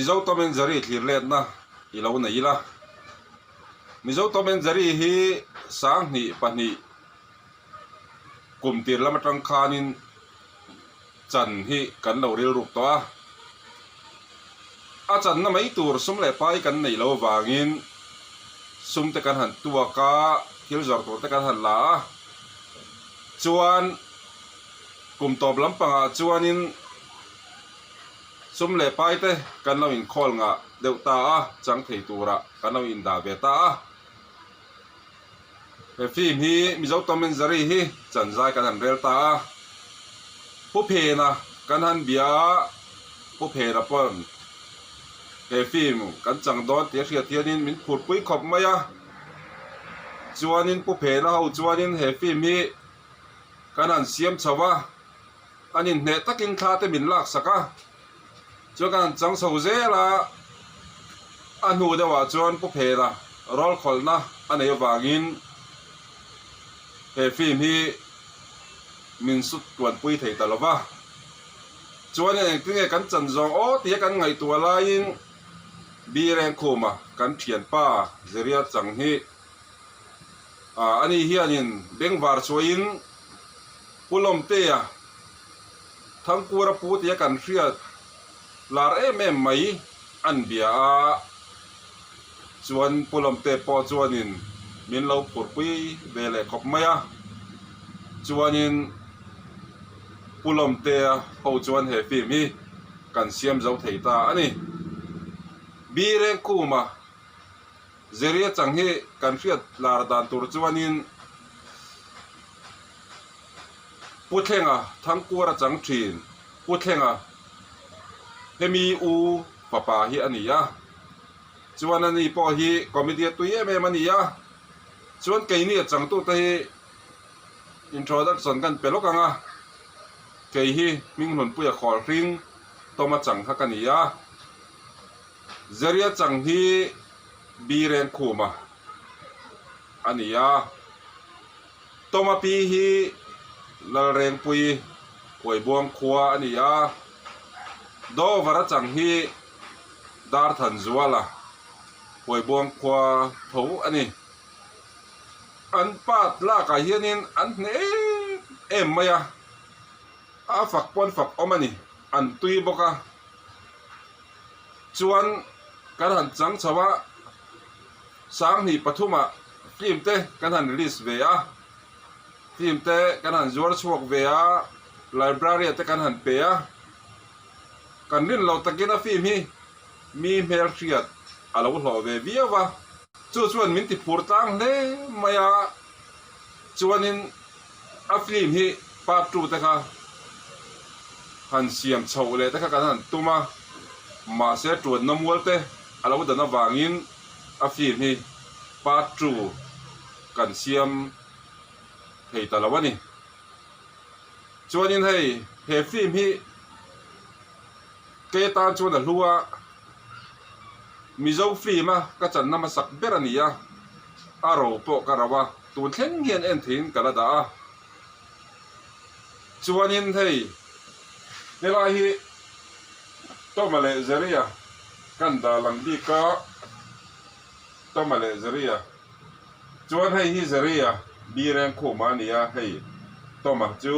mizo tomen zari thirlet na ilo na ila mizo tomen zari hi sang ni pani kumtir lamatang khanin chan hi kan lo ril ruk to a chan na mai tur sum le pai kan nei lo wangin sum te kan han tua ka thil zor tur te kan han la chuan kum top lampanga chuanin sum le pai te kan lo in khol nga deuta a chang thei tura kan lo in da ve ta he phim hi mizo tomen zari hi chan zai kan han rel ta pu phe na kan han bia pu phe ra pon he phim kan chang don tia thia thianin min khut pui khop maya chuanin pu phe na ho chuanin he phim hi kan han siam chawa anin ne takin kha te min lak saka cho kan chang so zela anu dewa chuan pu phe la rol kholna anei wangin he phim hi min sut tuan pui thei talova chuan en tinge kan chan zong o tia kan ngai tua lain bi reng khoma kan thian pa zeria chang hi ani hianin bengwar chuin pulom te a thangkura pu tia kan hriat lar em mai an bia chuan pulom te po chuanin min lo phur pui vele khop maya chuanin pulom te ho chuan he phim hi kan siam zo thei ta ani bi reng kuma zeria chang hi kan hriat lar dan tur chuanin puthenga thangkura chang thin puthenga hemi u papa hi ania chuan ani po hi comedy tu ye me mania chuan ke ni chang tu te introduction kan pelokanga ke hi ming hon puya khol ring toma chang hakania zeria chang hi biren khuma ania toma pi hi lal reng pui koi buang khua ania do vara chang hi dar than zuala koi buang khua tho ani an pat la ka hianin an ne em maya a fak pon fak omani an tui boka chuan kan han chang chawa sang ni pathuma film te kan han release ve a film te kan han zuar chuak ve a library te kan han pe a kan rin lo takina film hi mi mel riat alo hlo ve viawa chuan min ti phur tang le maya chuanin a film hi part 2 te kha han siam chho le te kha kan han tuma ma se tuan na mual te alo da na wangin a film hi part 2 kan siam thei talawani chuanin hei he film hi ke tan chuan a hlua mizo film a ka chan na ma sak berania aro po karawa tun thleng hian en thin kala da chuanin hei nela hi to male zeria kan da lang di ka to male zeria chuan hei hi zeria bi reng khoma nia hei to ma chu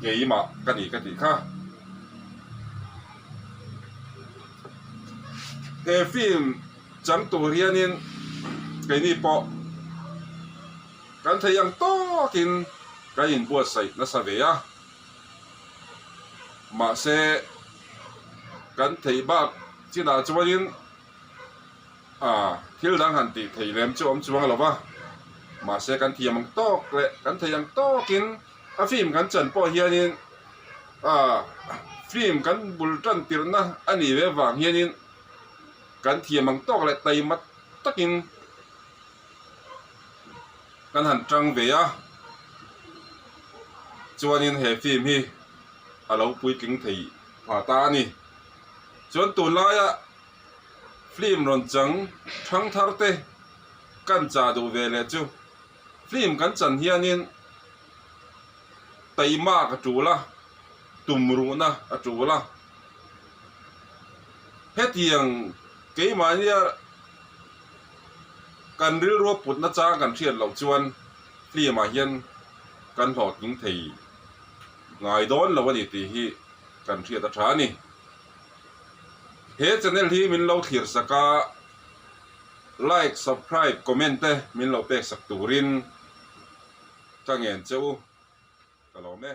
geima kani kha he film chang tu rianin ke ni po kan thayang to kin ka in buat sai na sa ve a ma se kan thei ba china chuanin thil dang han ti thei lem chu om chuang lova ma se kan thiamang tok le kan thayang tokin a film kan chan po hianin film kan bultan tirna ani ve wang hianin kan thiamang tok le tai mat takin kan han trăng về á chuanin he phim hi alo pui king thei pha ta ni chuan tu lai a film ron chang thang thar te kan cha du ve le chu film kan chan hianin tai ma ka tu la tumru na a tu la hết tiếng cái mà nia cần ril ro put na cha kan thian lo chuan pli ma hian kan thọ kính thầy ngài đón là vấn đề thì cần thiệt ta ni hết channel hi min lo thir saka like subscribe comment te min lo pek sak turin ka ngen cheu ka lo me